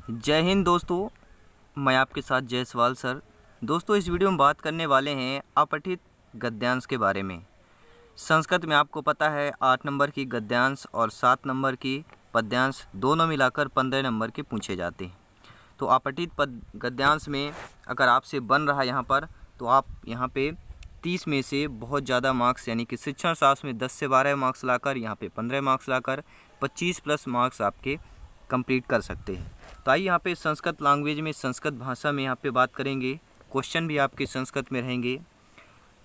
जय हिंद दोस्तों, मैं आपके साथ जयसवाल सर। दोस्तों, इस वीडियो में बात करने वाले हैं अपठित गद्यांश के बारे में। संस्कृत में आपको पता है 8 नंबर की गद्यांश और 7 नंबर की पद्यांश दोनों मिलाकर 15 नंबर के पूछे जाते हैं। तो अपठित गद्यांश में अगर आपसे बन रहा है यहाँ पर, तो आप यहाँ पे 30 में से बहुत ज़्यादा मार्क्स यानी कि शिक्षण शास्त्र में 10 से 12 मार्क्स लाकर यहाँ पे 15 मार्क्स लाकर 25 प्लस मार्क्स आपके कंप्लीट कर सकते हैं। तो आइए यहाँ पे संस्कृत लैंग्वेज में, संस्कृत भाषा में यहाँ पे बात करेंगे। क्वेश्चन भी आपके संस्कृत में रहेंगे।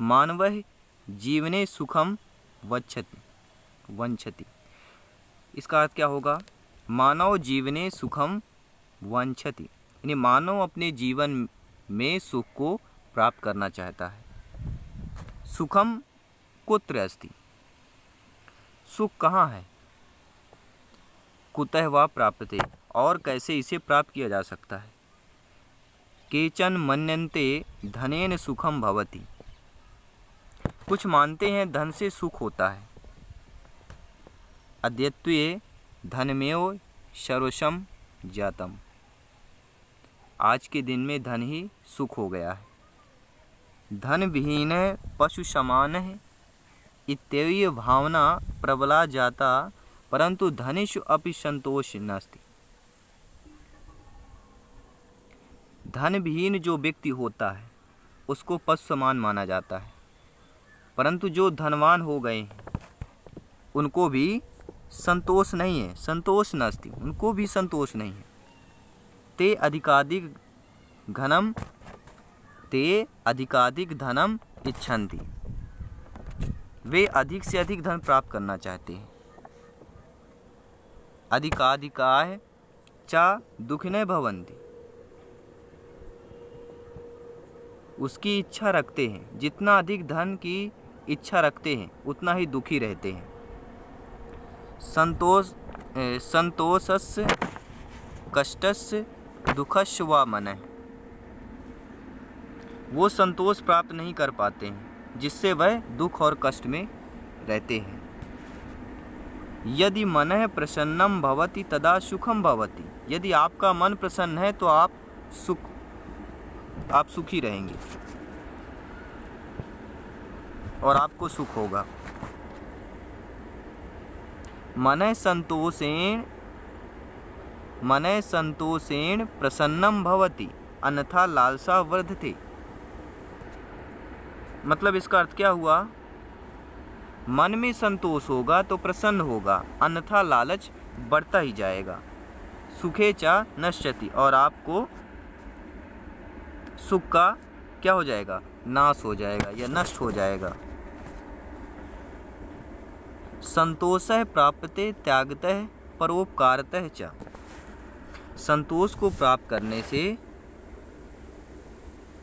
मानवः जीवने सुखम वंछति। इसका अर्थ क्या होगा? मानव जीवने सुखम वंछति, यानी मानव अपने जीवन में सुख को प्राप्त करना चाहता है। सुखम कुत्र अस्ति, सुख कहाँ है? कुतः वा प्राप्यते, और कैसे इसे प्राप्त किया जा सकता है? केचन मन्यन्ते धनेन सुखम भवति, कुछ मानते हैं धन से सुख होता है। अद्यत्वे धनमेव सर्वस्वम जातम, आज के दिन में धन ही सुख हो गया है। धन विहीन पशु समान है इत्येव भावना प्रबला जाता, परंतु धनेषु अपि संतोष नास्ति। धन विहीन जो व्यक्ति होता है उसको पशु समान माना जाता है, परंतु जो धनवान हो गए हैं उनको भी संतोष नहीं है। संतोष नास्ति, उनको भी संतोष नहीं है। ते अधिकाधिक धनम इच्छन्ति, वे अधिक से अधिक धन प्राप्त करना चाहते हैं। अधिकाधिकाः च दुखिनः भवन्ति, उसकी इच्छा रखते हैं, जितना अधिक धन की इच्छा रखते हैं उतना ही दुखी रहते हैं। संतोषस्य कष्टस्य दुःखस्य वा मनः, वो संतोष प्राप्त नहीं कर पाते हैं जिससे वह दुख और कष्ट में रहते हैं। यदि मनः प्रसन्नम भवति तदा सुखम भवति, यदि आपका मन प्रसन्न है तो आप सुखी रहेंगे और आपको सुख होगा। मनः संतोषेण प्रसन्नम भवति अन्यथा लालसा वर्धते, मतलब इसका अर्थ क्या हुआ? मन में संतोष होगा तो प्रसन्न होगा, अन्यथा लालच बढ़ता ही जाएगा। सुखे च नश्यति, और आपको सुख का क्या हो जाएगा? नाश हो जाएगा या नष्ट हो जाएगा। संतोषः प्राप्यते त्यागतः परोपकारतः च, संतोष को प्राप्त करने से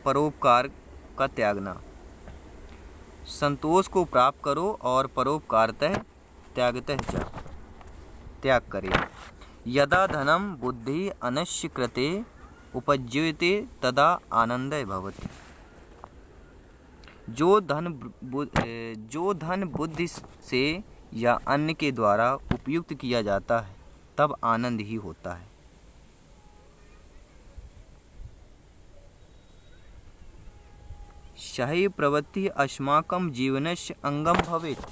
परोपकार का त्यागना। संतोष को प्राप्त करो और परोपकारतः त्यागतः च, त्याग करें। यदा धनम बुद्धि अनश्य कृते उपज्यते तदा आनंदः भवति, जो धन बुद्धि से या अन्य के द्वारा उपयुक्त किया जाता है तब आनंद ही होता है। सही प्रवृत्ति अस्माकं जीवनस्य अंगम भवेत्,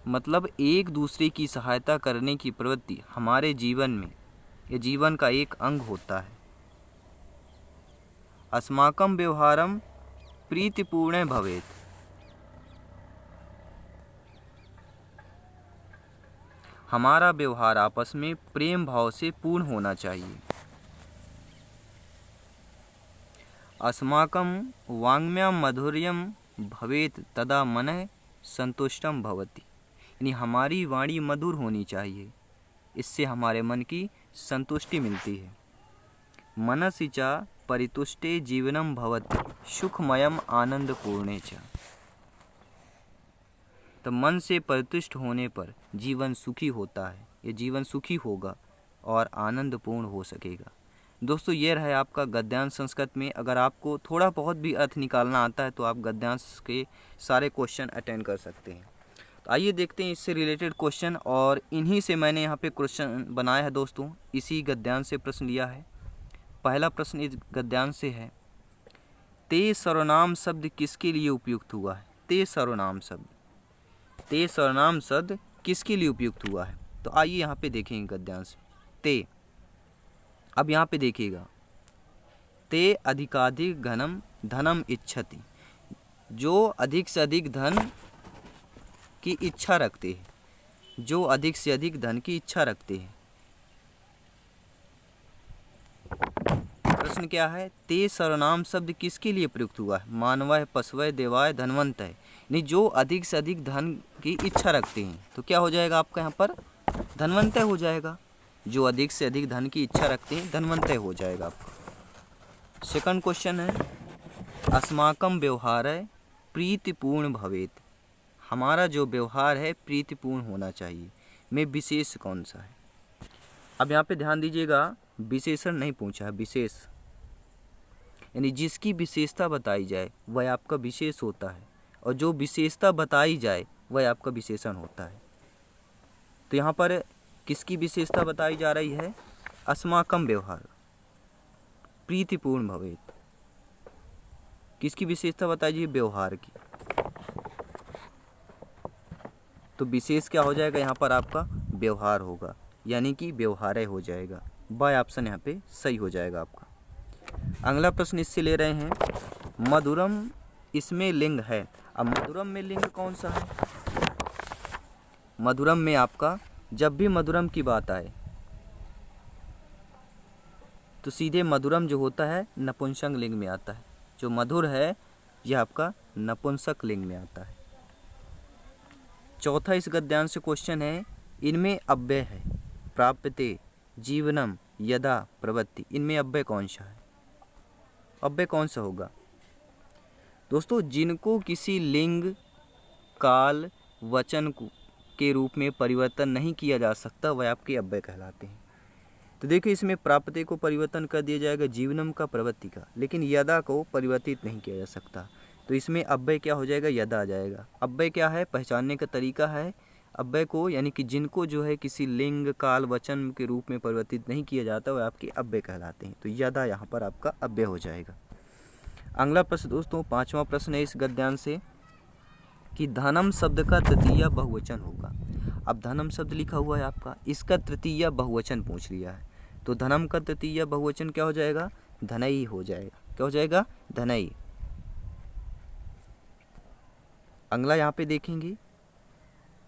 मतलब एक दूसरे की सहायता करने की प्रवृत्ति हमारे जीवन में, यह जीवन का एक अंग होता है। अस्माकं व्यवहारम प्रीतिपूर्ण भवेत्, हमारा व्यवहार आपस में प्रेम भाव से पूर्ण होना चाहिए। अस्माकं वाङ्मयं माधुर्यं भवेत् तदा मनः संतुष्टं भवति, यानी हमारी वाणी मधुर होनी चाहिए, इससे हमारे मन की संतुष्टि मिलती है। मनसि च परितुष्टे जीवनम भवति सुखमयम आनंदपूर्णे च, तो मन से परितुष्ट होने पर जीवन सुखी होता है, ये जीवन सुखी होगा और आनंदपूर्ण हो सकेगा। दोस्तों ये रहा आपका गद्यांश संस्कृत में। अगर आपको थोड़ा बहुत भी अर्थ निकालना आता है तो आप गद्यांश के सारे क्वेश्चन अटेंड कर सकते हैं। तो आइए देखते हैं इससे रिलेटेड क्वेश्चन, और इन्हीं से मैंने यहाँ पे क्वेश्चन बनाया है दोस्तों। इसी गद्यांश से प्रश्न लिया है। पहला प्रश्न इस गद्यांश से है, ते सर्वनाम शब्द किसके लिए उपयुक्त हुआ है? ते सर्वनाम शब्द, ते सर्वनाम शब्द किसके लिए उपयुक्त हुआ है? तो आइए यहाँ पे देखेंगे गद्यांश ते। अब यहाँ पे देखिएगा, ते अधिकाधिक घनम धनम इच्छति, जो अधिक से अधिक धन की इच्छा रखते हैं, जो अधिक से अधिक धन की इच्छा रखते हैं। प्रश्न क्या है? ते सर्वनाम शब्द किसके लिए प्रयुक्त हुआ है? मानवय, पशवय, देवाय, धनवंत है, नहीं जो अधिक से अधिक धन की इच्छा रखते हैं। तो क्या हो जाएगा आपका यहाँ पर? धनवंतय हो जाएगा। जो अधिक से अधिक धन की इच्छा रखते हैं धनवंतय हो जाएगा आपका। सेकंड क्वेश्चन है, अस्माकं व्यवहारय प्रीतिपूर्ण भवेत्, हमारा जो व्यवहार है प्रीतिपूर्ण होना चाहिए, में विशेष कौन सा है? अब यहाँ पे ध्यान दीजिएगा, विशेषण नहीं पूछा है, विशेष यानी जिसकी विशेषता बताई जाए वह आपका विशेष होता है, और जो विशेषता बताई जाए वह आपका विशेषण होता है। तो यहाँ पर किसकी विशेषता बताई जा रही है? अस्माकं व्यवहार प्रीतिपूर्ण भवेत्, किसकी विशेषता बताई जाए? व्यवहार की। तो विशेष क्या हो जाएगा यहाँ पर? आपका व्यवहार होगा, यानी कि व्यवहारय हो जाएगा। बाय ऑप्शन यहाँ पे सही हो जाएगा आपका। अगला प्रश्न इससे ले रहे हैं, मधुरम इसमें लिंग है। अब मधुरम में लिंग कौन सा है? मधुरम में आपका जब भी मधुरम की बात आए तो सीधे मधुरम जो होता है नपुंसक लिंग में आता है। जो मधुर है यह आपका नपुंसक लिंग में आता है। चौथा इस गद्यांश से क्वेश्चन है, इनमें अव्यय है, प्राप्यते, जीवनम, यदा, प्रवृत्ति, इनमें अव्यय कौन सा है? अव्यय कौन सा होगा? दोस्तों जिनको किसी लिंग, काल, वचन के रूप में परिवर्तन नहीं किया जा सकता वह आपके अव्यय कहलाते हैं। तो देखिए इसमें प्राप्ति को परिवर्तन कर दिया जाएगा, जीवनम का, प्रवृत्ति का, लेकिन यदा को परिवर्तित नहीं किया जा सकता। तो इसमें अव्यय क्या हो जाएगा? यदा आ जाएगा। अव्यय क्या है? पहचानने का तरीका है अव्यय को, यानी कि जिनको जो है किसी लिंग, काल, वचन के रूप में परिवर्तित नहीं किया जाता वह आपके अव्यय कहलाते हैं। तो यदा यहाँ पर आपका अव्यय हो जाएगा। अगला प्रश्न दोस्तों, पांचवा प्रश्न है इस गद्यांश से, कि धनम शब्द का तृतीय बहुवचन होगा। अब धनम शब्द लिखा हुआ है आपका, इसका तृतीय बहुवचन पूछ लिया है। तो धनम का तृतीय बहुवचन क्या हो जाएगा? धनई हो जाएगा। क्या हो जाएगा? धनई। अगला यहाँ पे देखेंगे,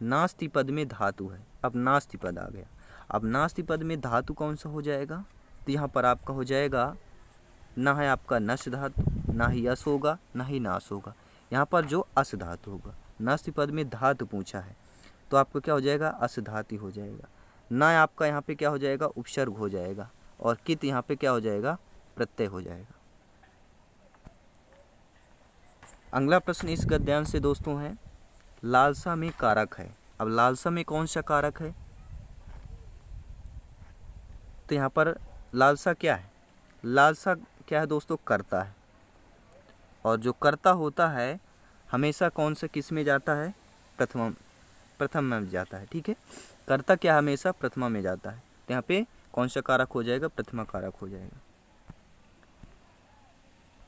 नास्ति पद में धातु है। अब नास्ति पद आ गया। अब नास्ति पद में धातु कौन सा हो जाएगा? तो यहाँ पर आपका हो जाएगा, ना है आपका नश धातु, ना ही यश होगा, ना ही नाश होगा। यहाँ पर जो अस धातु होगा। नास्ति पद में धातु पूछा है तो आपको क्या हो जाएगा? अस धातु हो जाएगा। ना आपका यहाँ पे क्या हो जाएगा? उपसर्ग हो जाएगा। और कित यहाँ पे क्या हो जाएगा? प्रत्यय हो जाएगा। अगला प्रश्न इस गद्यांश से दोस्तों है, लालसा में कारक है। अब लालसा में कौन सा कारक है? तो यहाँ पर लालसा क्या है? लालसा क्या है दोस्तों? कर्ता है। और जो कर्ता होता है हमेशा कौन सा किस में जाता है? प्रथम में जाता है। ठीक है, कर्ता क्या हमेशा प्रथमा में जाता है। तो यहाँ पे कौन सा कारक हो जाएगा? प्रथमा कारक हो जाएगा।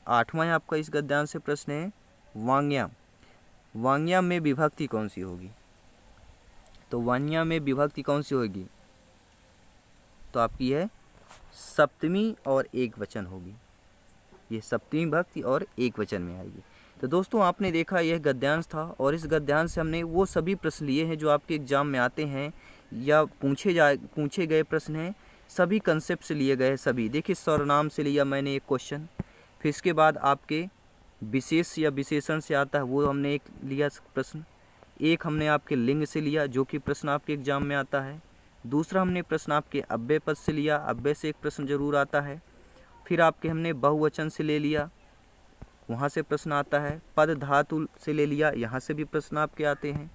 आठवां आपका इस गद्यांश से प्रश्न है, वांग्याम। वांग्याम में विभक्ति कौन सी होगी? तो वांग्याम में विभक्ति कौन सी होगी? तो आपकी है सप्तमी और एक वचन होगी। ये सप्तमी विभक्ति और एक वचन में आएगी। तो दोस्तों आपने देखा यह गद्यांश था, और इस गद्यांश से हमने वो सभी प्रश्न लिए हैं जो आपके एग्जाम में आते हैं या पूछे गए प्रश्न हैं। सभी कंसेप्ट से लिए गए सभी। देखिए सर्वनाम से लिया मैंने एक क्वेश्चन, फिर इसके बाद आपके विशेष या विशेषण से आता है वो हमने एक लिया प्रश्न, एक हमने आपके लिंग से लिया जो कि प्रश्न आपके एग्जाम में आता है, दूसरा हमने प्रश्न आपके अव्यय पद से लिया, अव्यय से एक प्रश्न जरूर आता है, फिर आपके हमने बहुवचन से ले लिया, वहाँ से प्रश्न आता है, पद धातु से ले लिया, यहाँ से भी प्रश्न आपके आते हैं,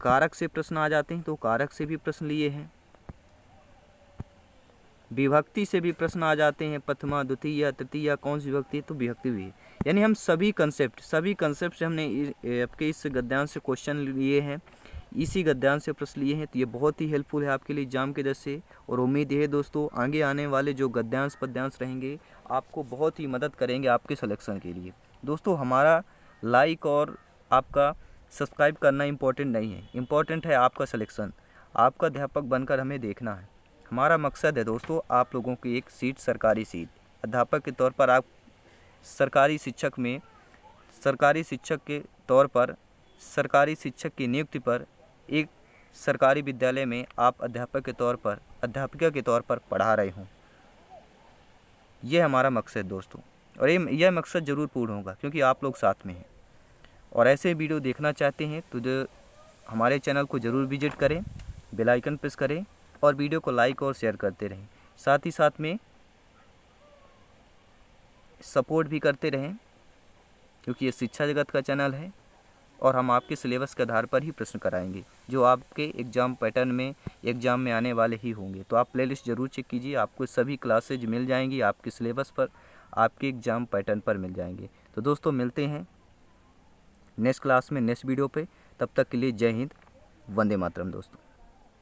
कारक से प्रश्न आ जाते हैं तो कारक से भी प्रश्न लिए हैं, विभक्ति से भी प्रश्न आ जाते हैं, प्रथमा, द्वितीय, तृतीया, कौन सी विभक्ति है, तो विभक्ति भी है। यानी हम सभी कंसेप्ट से हमने आपके इस गद्यांश से क्वेश्चन लिए हैं, इसी गद्यांश से प्रश्न लिए हैं। तो ये बहुत ही हेल्पफुल है आपके लिए एग्जाम के दृष्टि से, और उम्मीद है दोस्तों आगे आने वाले जो गद्यांश पद्यांश रहेंगे आपको बहुत ही मदद करेंगे आपके सिलेक्शन के लिए। दोस्तों हमारा लाइक और आपका सब्सक्राइब करना इम्पोर्टेंट नहीं है, इम्पोर्टेंट है आपका सिलेक्शन। आपका अध्यापक बनकर हमें देखना है। हमारा मकसद है दोस्तों आप लोगों की एक सीट, सरकारी सीट, अध्यापक के तौर पर आप सरकारी शिक्षक के तौर पर, सरकारी शिक्षक की नियुक्ति पर एक सरकारी विद्यालय में आप अध्यापक के तौर पर, अध्यापिका के तौर पर पढ़ा रहे हों। यह हमारा मकसद दोस्तों, और यह मकसद ज़रूर पूर्ण होगा क्योंकि आप लोग साथ में हैं। और ऐसे वीडियो देखना चाहते हैं तो जो हमारे चैनल को ज़रूर विजिट करें, बेल आइकन प्रेस करें और वीडियो को लाइक और शेयर करते रहें। साथ ही साथ में सपोर्ट भी करते रहें क्योंकि ये शिक्षा जगत का चैनल है और हम आपके सिलेबस के आधार पर ही प्रश्न कराएंगे जो आपके एग्ज़ाम पैटर्न में, एग्ज़ाम में आने वाले ही होंगे। तो आप प्लेलिस्ट ज़रूर चेक कीजिए, आपको सभी क्लासेज मिल जाएंगी, आपके सिलेबस पर, आपके एग्ज़ाम पैटर्न पर मिल जाएंगे। तो दोस्तों मिलते हैं नेक्स्ट क्लास में, नेक्स्ट वीडियो पे। तब तक के लिए जय हिंद, वंदे मातरम दोस्तों।